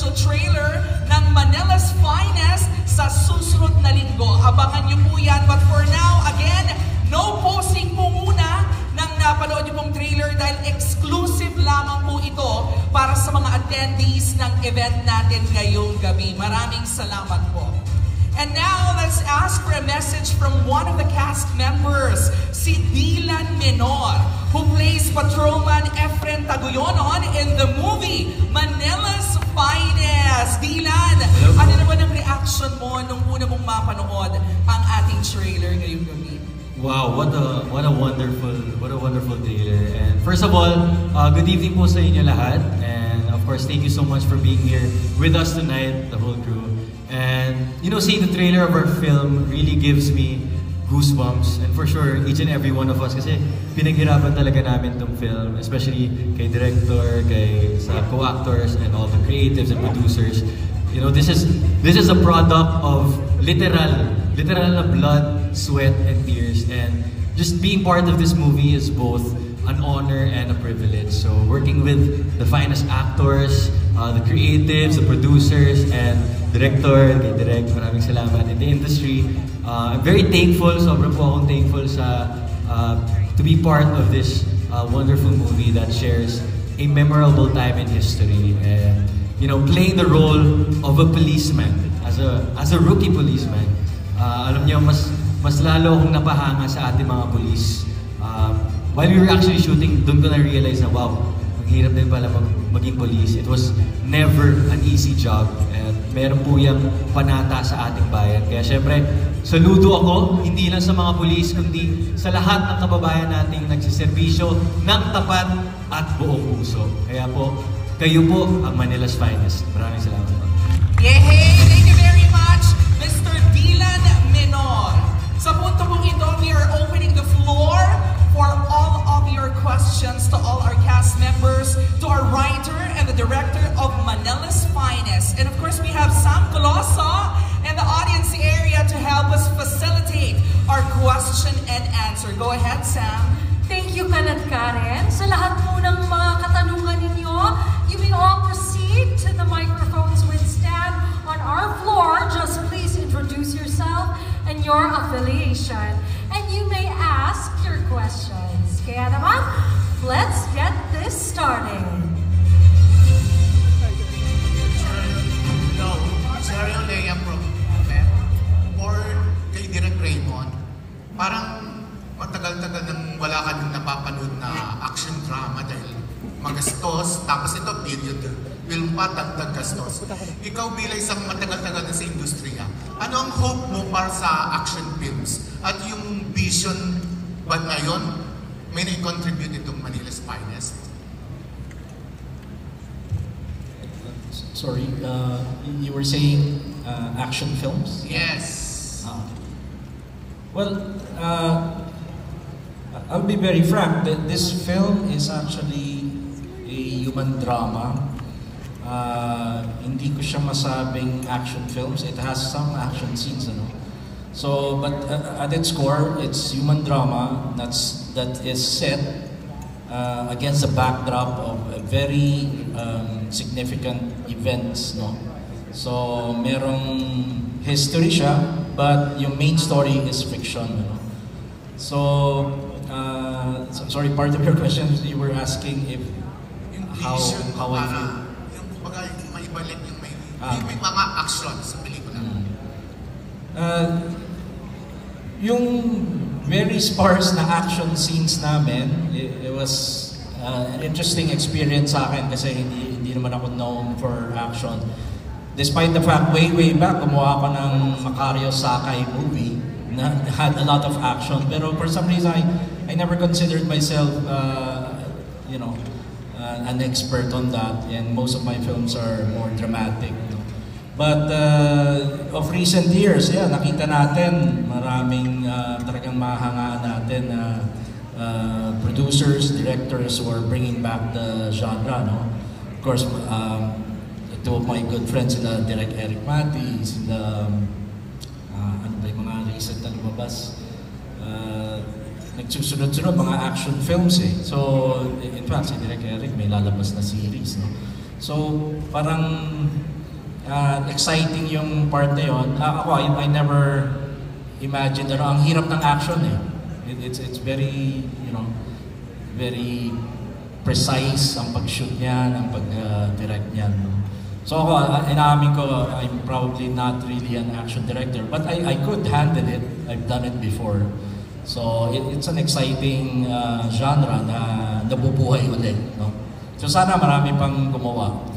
official trailer ng Manila's Finest sa susunod na linggo. Abangan niyo po yan. But for now, again, no posting po muna nang napanood niyo pong trailer dahil exclusive lamang po ito para sa mga attendees ng event natin ngayong gabi. Maraming salamat po. And now, let's ask for a message from one of the cast members, si Dylan Menor, who plays Patrolman Efren Taguyonon in the movie Manila's Finest. Dylan, ano naman ang reaction mo nung una mong mapanood ang ating trailer ngayong gabi? Wow, what a wonderful trailer. And first of all, good evening po sa inyo lahat. And of course, thank you so much for being here with us tonight, the whole crew. And you know, seeing the trailer of our film really gives me goosebumps, and for sure, each and every one of us, kasi pinaghirapan talaga namin itong film, especially kay director, sa co-actors, and all the creatives and producers. You know, this is a product of literal na blood, sweat, and tears, and just being part of this movie is both an honor and a privilege. So working with the finest actors, the creatives, the producers, and director, kay Direk, maraming salamat, in the industry. I'm very thankful, sobrang po akong thankful to be part of this wonderful movie that shares a memorable time in history. And you know, playing the role of a policeman, as a rookie policeman, alam niyo, mas lalo akong napahanga sa ating mga police. While we were actually shooting, doon ko na-realize na wow, ang hirap din pala maging police. It was never an easy job. And meron po yung panata sa ating bayan. Kaya syempre, saludo ako, hindi lang sa mga police, kundi sa lahat ng kababayan nating nagsiservisyo ng tapat at buong puso. Kaya po, kayo po ang Manila's Finest. Maraming salamat po. Yay! Thank you very much, Mr. Dylan Menor. Sa punto pong ito, we are opening the floor for all of your questions to all our cast members, to our writer and the director of Manila's Finest. And of course, we have Sam Coloso in the audience area to help us facilitate our question and answer. Go ahead, Sam. Thank you, Kanat Karen. Sa lahat po ng mga katanungan ninyo, you may all proceed to the microphones which stand on our floor. Just please introduce yourself and your affiliation. And you may ask your questions. Kaya naman, let's get this started. Hello, Sergio Lea from or kay Direk Raymond. Parang matagal-tagal nang wala ka nang napapanood na action drama dahil magastos, tapos ito period film pa, dagdag gastos. Ikaw bilang isang matagal-tagal na sa industriya, ano ang hope mo para sa action films? At yung vision ba ngayon, may na-contribute itong Manila's Finest? Sorry, you were saying action films? Yes. Well, I'll be very frank that this film is actually a human drama. Hindi ko siya masabing action films. It has some action scenes, ano? So, but at its core, it's human drama that is set against the backdrop of very significant events, no? So, merong history siya, but yung main story is fiction, no? So, sorry, part of your question, you were asking if how I feel. Yung kumbaga, maibalik yung may mga action sa pelikula. Yung very sparse na action scenes namin, it was an interesting experience sa akin kasi hindi naman ako known for action. Despite the fact, way back, gumawa ako ng Macario Sakay movie na had a lot of action. Pero for some reason, I never considered myself, you know, an expert on that. And most of my films are more dramatic. But of recent years, yeah, nakita natin maraming talagang mahangaan natin na producers, directors who are bringing back the genre, no? Of course, two of my good friends, sila Direk Eric Mati, sila ano ba yung mga recent na lumabas, nagsusunod-sunod mga action films eh. So, in fact, si Direk Eric may lalabas na series, no? So, parang exciting yung part na yun. Ako, I never imagined, ang hirap ng action eh. It's very, very precise ang pag-shoot niyan, ang pag-direct niyan. So ako, inaamin ko, I'm probably not really an action director, but I could handle it. I've done it before. So it's an exciting genre na nabubuhay ulit. No? So sana marami pang gumawa.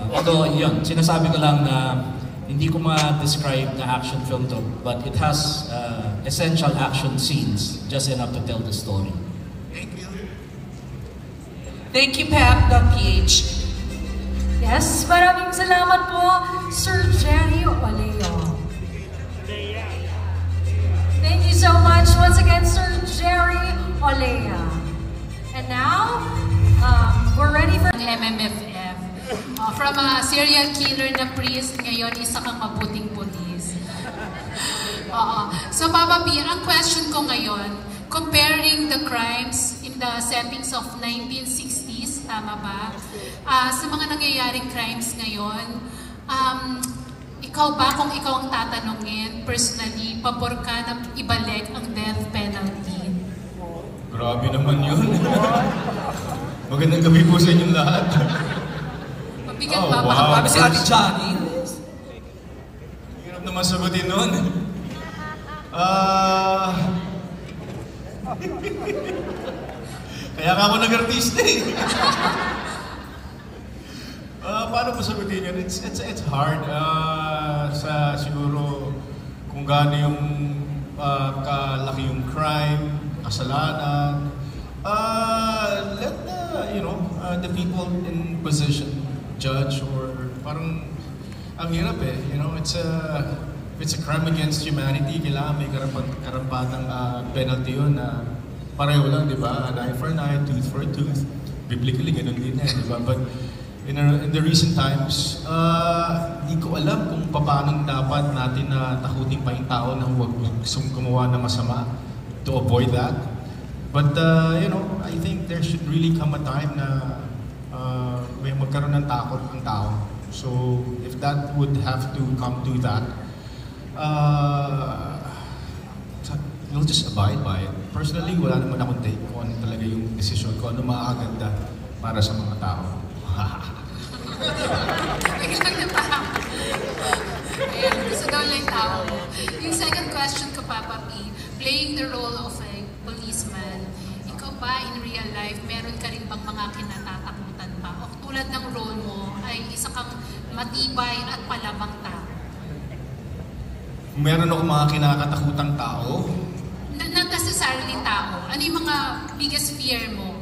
Although yun, sinasabi ko lang na hindi ko ma-describe na action film to, but it has essential action scenes, just enough to tell the story. Thank you. Thank you, Pep, the PH. Yes, maraming salamat po, Sir Jerry Oleo. Thank you so much once again, Sir Jerry Olea. And now, we're ready for MMFF. From a serial killer na priest, ngayon isa kang mabuting pulis. So Papa P, ang question ko ngayon, comparing the crimes in the settings of 1960s, tama ba? Sa mga nangyayaring crimes ngayon, ikaw ba, kung ikaw ang tatanungin, personally, pabor ka na ibalik ang death penalty? Grabe naman yun. Magandang gabi po sa inyong lahat. Mabigat Oh, ba? wow. Sabi si Ate Johnny. Hirap naman sagutin nun. Kaya nga ako nag-artista eh. Paano po sagutin yun? It's hard. Siguro kung gaano yung kalaki yung crime, kasalanan. Let the people in position judge, or parang ang hirap eh. It's a crime against humanity. Kailangan may karampatang penalty yun na pareho lang, di ba? An eye for an eye, tooth for a tooth. Biblically, ganun din eh, di ba? But in the recent times, di ko alam kung paano dapat natin na takutin pa yung tao na huwag gumawa na masama to avoid that. But, I think there should really come a time na may magkaroon ng takot ang tao. So, if that would have to come to that, you'll just abide by it. Personally, wala naman akong take kung ano talaga yung decision ko, ano makakaganda para sa mga tao. Ayan, gusto daw lang tao mo. Yung second question ko, Papa P, playing the role of a policeman, ikaw ba in real life, meron ka rin bang mga kinatatakutan pa? O tulad ng role mo, ay isa kang matibay at palamang tao? Meron ako mga kinakatakutang tao. Not necessarily tao. Ano yung mga biggest fear mo?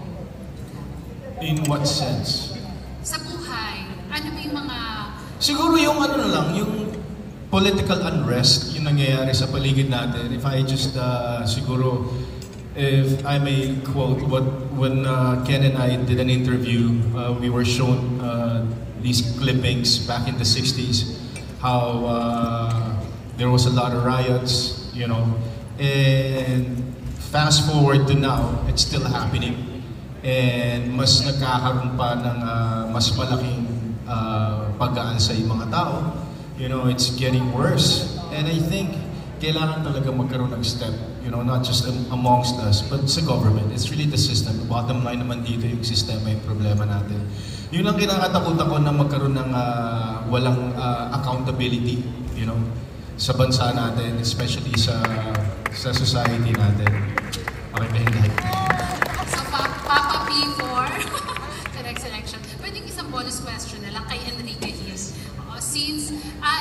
In what sense? Sa buhay, ano ba yung mga... Siguro yung yung political unrest, yung nangyayari sa paligid natin. If I just, siguro, if I may quote, when Ken and I did an interview, we were shown these clippings back in the 60s, how there was a lot of riots, and fast forward to now, it's still happening. And mas nagkakaroon pa ng mas malaking paggaan sa mga tao. It's getting worse. And I think kailangan talaga magkaroon ng step, not just amongst us, but sa government. It's really the system. Bottom line naman dito yung sistema, yung problema natin. Yun ang kinakatakutan ko na magkaroon ng walang accountability, sa bansa natin, especially sa society natin. Okay ba hindi? So, Papa P for the next election. Pwedeng isang bonus question na lang kay Enrique Hiz. Since,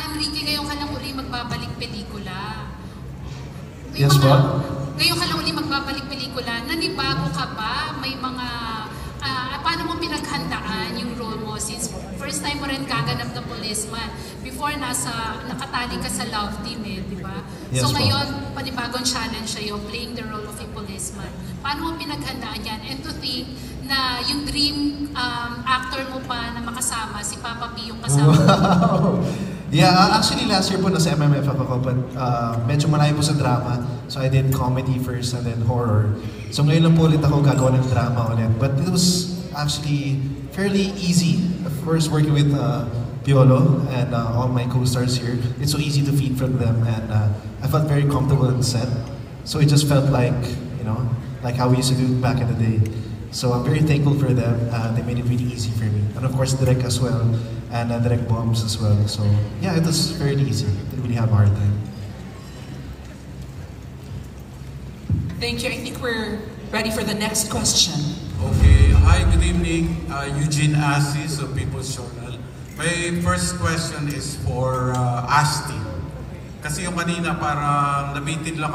Enrique, ngayon ka lang uli magbabalik pelikula. Yes, ba? Ngayon ka lang uli magbabalik pelikula. Nanibago ka ba? May mga, paano mo pinaghandaan yung role mo? Since first time mo rin gaganap ng policeman. Before, nakatali ka sa Love Team di ba? Yes, so ngayon, panibagong challenge sa'yo, playing the role of a policeman. Paano mo pinaghandaan yan? And to think na yung dream actor mo pa na makasama, si Papa P yung kasama mo. Wow! Yeah, actually last year po nasa MMFF ako, but medyo malayo po sa drama. So I did comedy first and then horror. So ngayon lang po ulit ako gagawa ng drama ulit. But it was actually fairly easy. Of course, working with Piolo and all my co-stars here. It's so easy to feed from them, and I felt very comfortable on set. So it just felt like, like how we used to do it back in the day. So I'm very thankful for them. They made it really easy for me. And of course, Direk as well, and Direk Bombs as well. So yeah, it was very easy. Didn't really have a hard time. Thank you. I think we're ready for the next question. Okay. Hi, good evening. Eugene Assis of People's Journal. My first question is for Asti. Kasi yung kanina parang nabitin lang